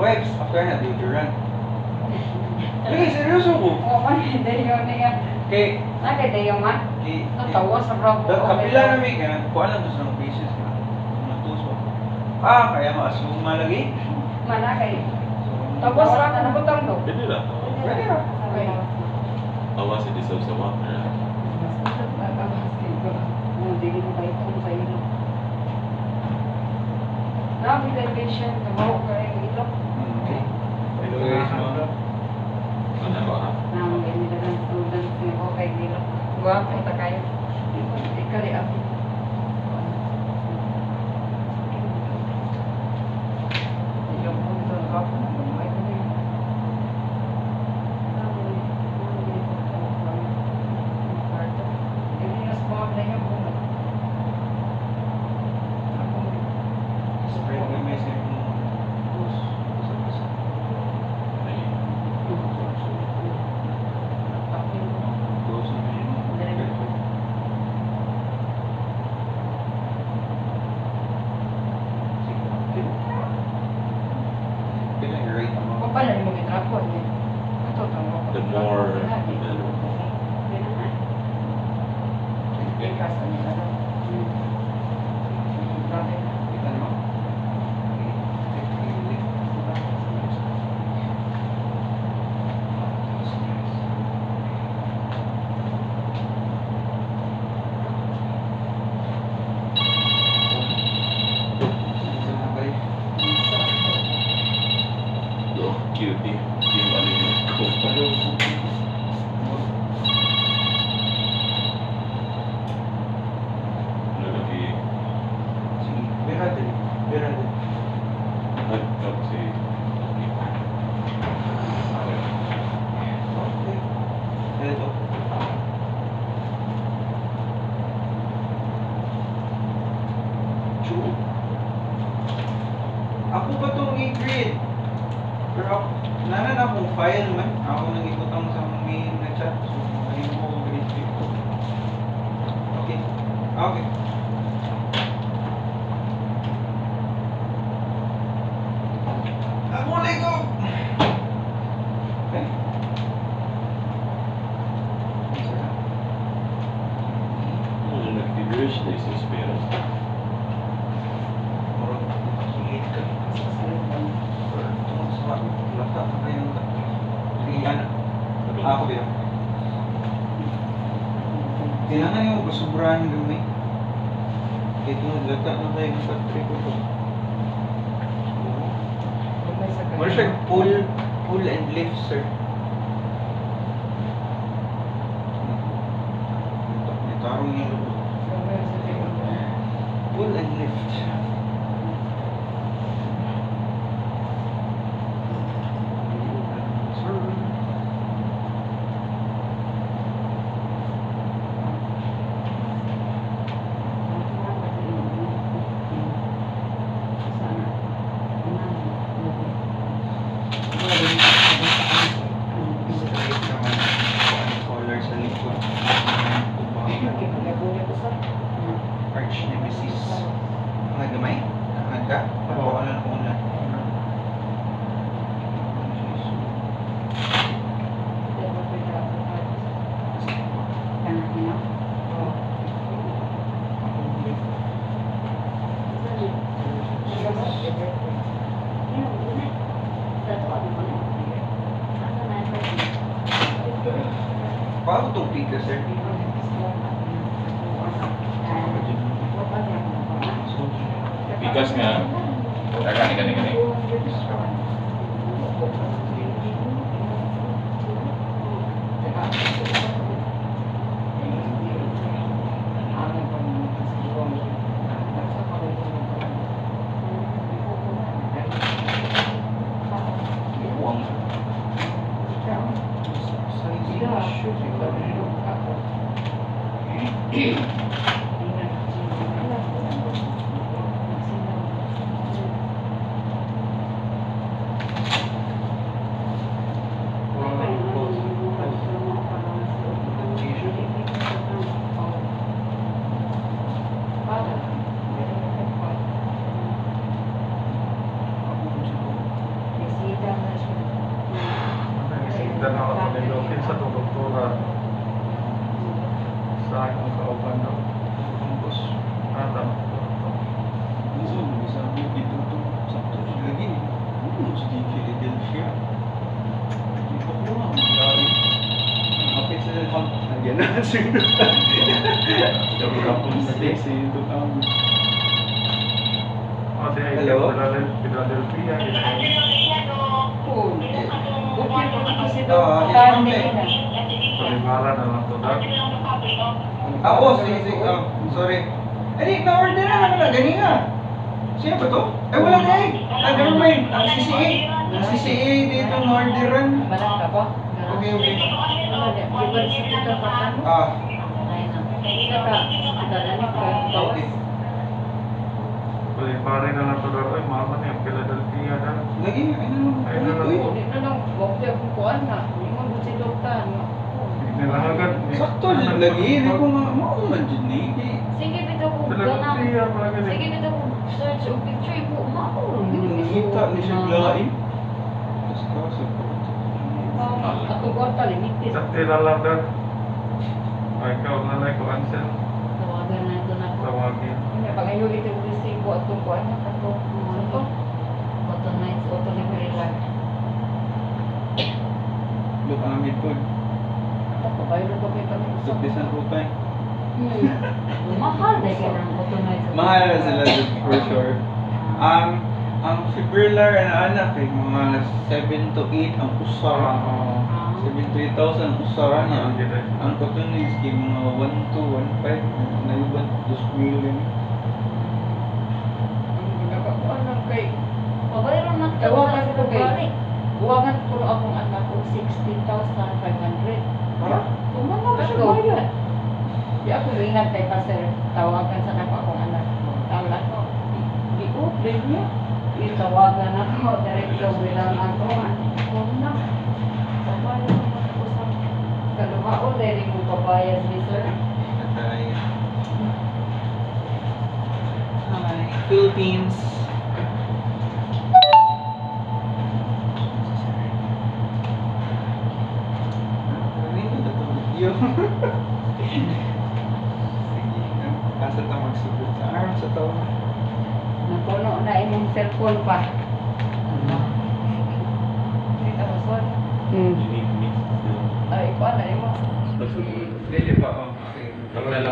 wipes, after na, deodorant. Lagi, seryoso ko. Oo, man, hindi yun niya. Kay, Nakita yung man? Natawa sa bravo. kapila namin ka, kung alam gusto ng pieces ka, natuso. Kaya ma-asuma lagi. Manakay. Tapos ra akong butang to. Pwede lang. Pwede na. Okay. Awas, hindi sa water. Hindi mo kayo itong sa ilo. Grabe television, tumawa ka rin ilo. Hello guys, mga. Ano ba ha? Naman kayo nila ng students ni okay ilo. Guwapo ta kayo. Ikali ako. Yung punto ko, may tuloy. Spread na may sa'yo kung gusto. Gusto mo yun. Kailan i-rate mo? The more, the better. Kita mo? Oh, cutie. Hindi malinig ko. Ano lagi? Nagtap si... Ito. Chu. Ako ba itong i-grade? Pero ako, nanan akong file man. Ako nang ikutang sa main na chat. So, ayun ko grade 5. Okay. Okay. Assalamualaikum. Okay. Ano nag-diverge na isa speras? Murag higit ka. Tungkol sa lata na kayo. Liyan. Ako din. Kailangan yung basubrahan gamay. Ito, lata na kayo sa trip ko. Ano siya? Pull and lift, sir. Itarong yung pull and lift. Sir. Straight naman. Ang collar sa likod. Arch nemesis. Mga gamay? Nagka? Pabawa na muna. Paano itong pika, sir? Bigas nga. Kani. Double kapon sa Mistake sa YouTube. Hello? Philadelphia. Cool. Okay po ito si Ah, Dr. yes, Nina. Palimara na lang to dahil. Oo, sige. Sorry. Edi, na-order na naman na. Gani nga. Sino ba to? Ay, wala na eh. Never mind. Ang CCA. Ang CCA dito na-orderan. Balat ka ba? Okay, okay. Ano, di ba si Tita Paano? Ah, Ay na. Tita, Tita, ano ka? okay. Palimara na lang to dahil. Mama niya, Philadelphia na. Lagi, ay na lang. Ay na lang. Uy, Dito lang, huwag siya kukuhan na. Hindi mo si Dr. Nilahagan. sakto dyan lagi. Hindi ko nga man dyan eh. Sige, bitaw ko. Philadelphia, mga Sige, ganyan. bitaw ko. Search o picture ko. Mao. Nakita ni siya lain. Tapos kaso ko. Ako kwarta, limited. Sakti na lang dahil. Ay, ikaw na lang ko ansel. Tawagan na ito na ko. Tawagin. Hindi, pag ngayon ito resibo at kukuhan na ako. Ano to? Auto nights, auto livery lang. Look, amid po. Ako, bayro ko kayo kami. Subisan po tayo. Mahal dahil ka ng auto nights. Mahal na sila dun, for sure. Ang fibrillar na anak eh, mga 7 to 8 ang usara. 73,000 ang usara niya. Ang cotonis kay mga 1 to 1.5 na iba 2 million. Ang ginagawa lang kay Pabayron na ito. Tawagan ko kay Balik. buwangan ko na akong anak ko 16,500. Ha? Kumano ka siya bayad? Di ako ingat kay Pastor, tawagan sa nako akong anak ko. Tawag ko, i-open niya. Itawagan ako, diretso bilang ako. Kung na, pabayad ako sa kalumao, dahil mo pabayad ni sir. Patay. Hi, Philippines. Sige, asa ta magsugod sa araw sa taon. Napuno na imong cellphone pa. Kita mo, son? Ay, ikaw na imo. Dili pa, oh. Okay.